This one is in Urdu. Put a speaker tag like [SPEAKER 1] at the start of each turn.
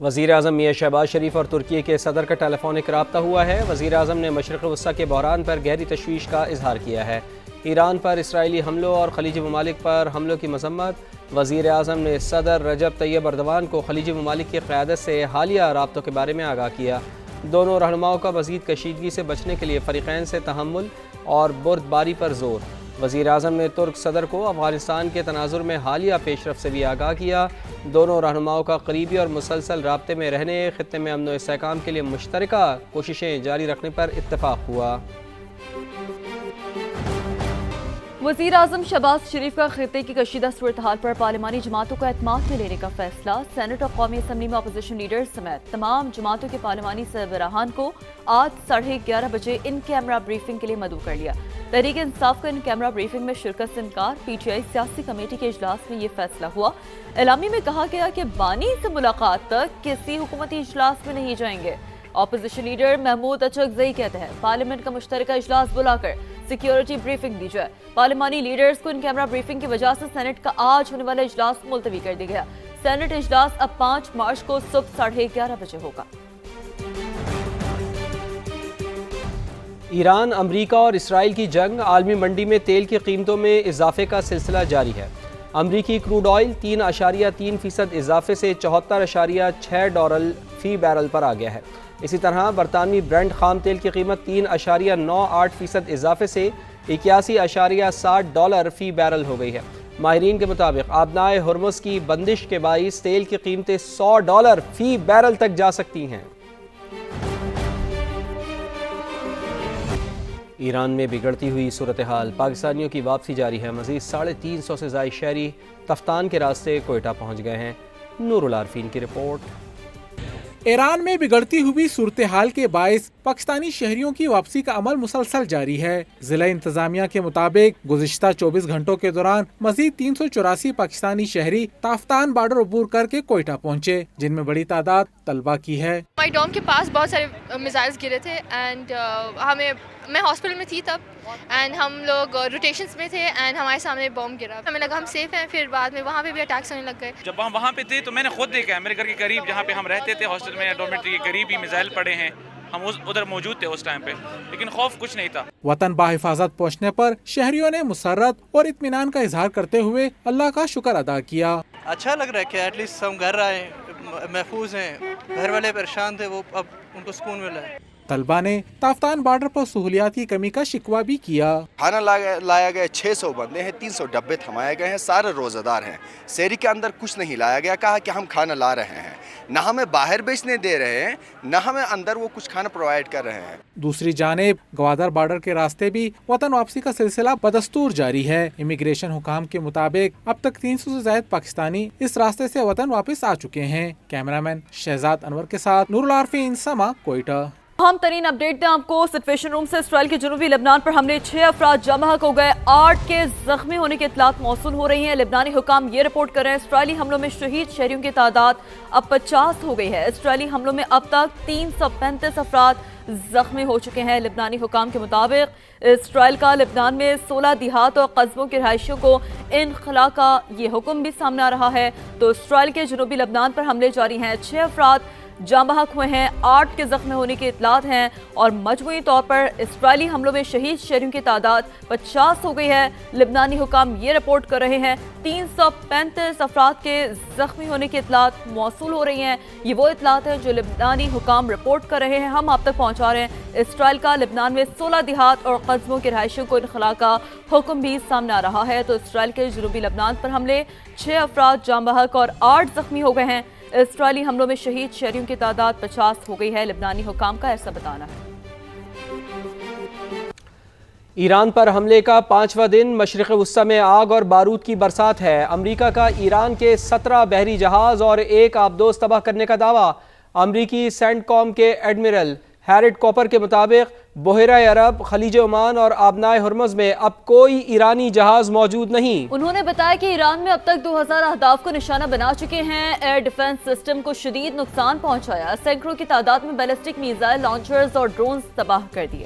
[SPEAKER 1] وزیر اعظم میاں شہباز شریف اور ترکی کے صدر کا ٹیلی فونک رابطہ ہوا ہے۔ وزیر اعظم نے مشرق وسطیٰ کے بحران پر گہری تشویش کا اظہار کیا ہے۔ ایران پر اسرائیلی حملوں اور خلیجی ممالک پر حملوں کی مذمت۔ وزیر اعظم نے صدر رجب طیب اردوان کو خلیجی ممالک کی قیادت سے حالیہ رابطوں کے بارے میں آگاہ کیا۔ دونوں رہنماؤں کا مزید کشیدگی سے بچنے کے لیے فریقین سے تحمل اور بردباری پر زور۔ وزیر اعظم نے ترک صدر کو افغانستان کے تناظر میں حالیہ پیش رفت سے بھی آگاہ کیا۔ دونوں رہنماؤں کا قریبی اور مسلسل رابطے میں رہنے، خطے میں امن و استحکام کے لیے مشترکہ کوششیں جاری رکھنے پر اتفاق ہوا۔
[SPEAKER 2] وزیر اعظم شہباز شریف کا خطے کی کشیدہ صورتحال پر پارلیمانی جماعتوں کو اعتماد میں لینے کا فیصلہ۔ سینٹ اور قومی اسمبلی میں اپوزیشن لیڈر سمیت تمام جماعتوں کے پارلیمانی سربراہان کو آج 11:30 بجے ان کیمرہ بریفنگ کے لیے مدعو کر لیا۔ تحریک انصاف کا ان کیمرہ بریفنگ میں شرکت سے انکار۔ پی ٹی آئی سیاسی کمیٹی کے اجلاس میں یہ فیصلہ ہوا۔ اعلامیے میں کہا گیا کہ بانی سے ملاقات تک کسی حکومتی اجلاس میں نہیں جائیں گے۔ اپوزیشن لیڈر محمود اچکزئی کہتے ہیں پارلیمنٹ کا مشترکہ اجلاس بلا کر سیکیورٹی بریفنگ دی جائے۔ پارلیمانی لیڈرز کو ان کیمرہ بریفنگ کی وجہ سے سینٹ کا آج ہونے والا اجلاس ملتوی کر دیا گیا۔ سینٹ اجلاس اب 5 مارچ کو صبح 11:30 بجے ہوگا۔
[SPEAKER 1] ایران، امریکہ اور اسرائیل کی جنگ، عالمی منڈی میں تیل کی قیمتوں میں اضافے کا سلسلہ جاری ہے۔ امریکی کروڈ آئل 3.3% اضافے سے $74.6 فی بیرل پر آ گیا ہے۔ اسی طرح برطانوی برنٹ خام تیل کی قیمت 3.98% اضافے سے $81.60 فی بیرل ہو گئی ہے۔ ماہرین کے مطابق آبنائے ہرمز کی بندش کے باعث تیل کی قیمتیں $100 فی بیرل تک جا سکتی ہیں۔ ایران میں بگڑتی ہوئی صورتحال، پاکستانیوں کی واپسی جاری ہے۔ مزید 350 سے زائد شہری تفتان کے راستے کوئٹہ پہنچ گئے ہیں۔ نور العارفین کی رپورٹ۔
[SPEAKER 3] ایران میں بگڑتی ہوئی صورتحال کے باعث پاکستانی شہریوں کی واپسی کا عمل مسلسل جاری ہے۔ ضلع انتظامیہ کے مطابق گزشتہ 24 گھنٹوں کے دوران مزید 384 پاکستانی شہری تافتان بارڈر عبور کر کے کوئٹہ پہنچے، جن میں بڑی تعداد طلبہ کی ہے۔
[SPEAKER 4] مائی ڈوم کے پاس بہت سارے میزائلز گرے تھے اینڈ میں ہاسپٹل میں تھی تب، اینڈ ہم لوگ روٹیشنز میں تھے اینڈ ہمارے سامنے بم گرا، ہمیں لگا ہم سیف ہیں، پھر بعد میں وہاں پہ بھی اٹیکس ہونے لگ گئے۔
[SPEAKER 5] جب ہم وہاں پہ تھے تو میں نے خود دیکھا ہے، میرے گھر کے قریب جہاں پہ ہم رہتے تھے ہاسٹل میں یا ڈورمیٹری کے قریب ہی میزائل پڑے ہیں، ہم ادھر موجود تھے اس ٹائم پہ، لیکن خوف کچھ نہیں تھا۔
[SPEAKER 3] وطن بحفاظت پہنچنے پر شہریوں نے مسرت اور اطمینان کا اظہار کرتے ہوئے اللہ کا شکر ادا کیا۔
[SPEAKER 6] اچھا لگ رہا ہے کہ ایٹ لیسٹ ہم گھر آئے، محفوظ ہیں، گھر والے پریشان تھے، وہ اب ان کو سکون ملا ہے۔
[SPEAKER 3] طلبہ نے تافتان بارڈر پر سہولیات کی کمی کا شکوہ بھی کیا۔
[SPEAKER 7] کھانا لایا گیا، 600 بندے ہیں، 300 ڈبے تھمائے گئے ہیں، سارے روزہ دار ہیں۔ سیری کے اندر کچھ نہیں لایا گیا، کہا کہ ہم کھانا لا رہے ہیں، نہ ہمیں باہر بیچنے دے رہے ہیں، نہ ہمیں اندر وہ کچھ کھانا پرووائڈ کر رہے ہیں۔
[SPEAKER 3] دوسری جانب گوادر بارڈر کے راستے بھی وطن واپسی کا سلسلہ بدستور جاری ہے۔ امیگریشن حکام کے مطابق اب تک 300 سے زائد پاکستانی اس راستے سے وطن واپس آ چکے ہیں۔ کیمرامین شہزاد انور کے ساتھ نور العارفین، سما، کوئٹہ۔
[SPEAKER 2] اہم ترین اپڈیٹ دیں آپ کو سچویشن روم سے۔ اسرائیل کے جنوبی لبنان پر حملے، 6 افراد جاں بحق ہو گئے، 8 کے زخمی ہونے کی اطلاعات موصول ہو رہی ہیں۔ لبنانی حکام یہ رپورٹ کر رہے ہیں اسرائیلی حملوں میں شہید شہریوں کی تعداد اب 50 ہو گئی ہے۔ اسرائیلی حملوں میں اب تک 335 افراد زخمی ہو چکے ہیں۔ لبنانی حکام کے مطابق اسرائیل کا لبنان میں 16 دیہات اور قصبوں کے رہائشیوں کو انخلا کا یہ حکم بھی سامنے آ رہا ہے۔ تو اسرائیل کے جنوبی لبنان پر حملے جاری ہیں، 6 افراد جاں بحق ہوئے ہیں، 8 کے زخمی ہونے کی اطلاعات ہیں، اور مجموعی طور پر اسرائیلی حملوں میں شہید شہریوں کی تعداد 50 ہو گئی ہے۔ لبنانی حکام یہ رپورٹ کر رہے ہیں 335 افراد کے زخمی ہونے کی اطلاعات موصول ہو رہی ہیں۔ یہ وہ اطلاعات ہیں جو لبنانی حکام رپورٹ کر رہے ہیں، ہم آپ تک پہنچا رہے ہیں۔ اسرائیل کا لبنان میں 16 دیہات اور قصبوں کے رہائشیوں کو انخلا کا حکم بھی سامنے آ رہا ہے۔ تو اسرائیل کے جنوبی لبنان پر حملے، 6 افراد جاں بحق اور 8 زخمی ہو گئے ہیں۔ اسرائیلی حملوں میں شہید شہریوں کی تعداد 50 ہو گئی ہے، لبنانی حکام کا ایسا بتانا ہے۔
[SPEAKER 1] ایران پر حملے کا 5واں دن، مشرق وسطیٰ میں آگ اور بارود کی برسات ہے۔ امریکہ کا ایران کے 17 بحری جہاز اور 1 آبدوز تباہ کرنے کا دعویٰ۔ امریکی سینٹ کام کے ایڈمرل ہیرڈ کوپر کے مطابق بحیرہ عرب، خلیج عمان اور آبنائے ہرمز میں اب کوئی ایرانی جہاز موجود نہیں۔
[SPEAKER 2] انہوں نے بتایا کہ ایران میں اب تک 2000 اہداف کو نشانہ بنا چکے ہیں۔ ایئر ڈیفنس سسٹم کو شدید نقصان پہنچایا، سینکڑوں کی تعداد میں بیلسٹک میزائل لانچرز اور ڈرونز تباہ کر دیے۔